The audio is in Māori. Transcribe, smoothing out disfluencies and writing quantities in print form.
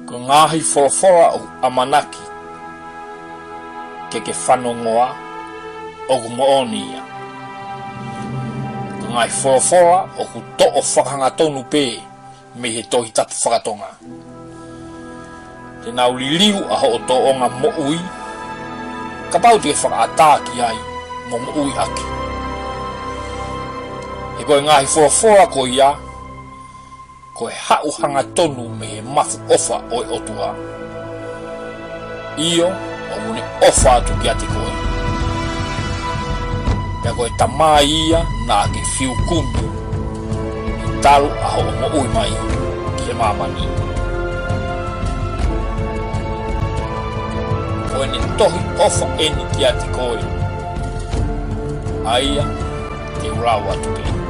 Ko ngahi wholawhora o amanaki ke whanongoa o ku mooni ia. Ko ngai wholawhora o ku to'o whakangatonu pē me he tohi tapu whakatonga. Te nau liliu a ho o to'onga mo'ui ka pau te whakaataki ai mo mo'ui aki. E koe ngahi wholawhora ko ia ko e hau hanga tonu me he mafu ofa o e otua. Io o mune ofa atu ki ati koe. Pea koe tamā ia nā ke whiu kumi i talu a ho o mo'ui mai ki he mamani. Koe ni tohi ofa eni ki ati koe. Aia te urau atu ki.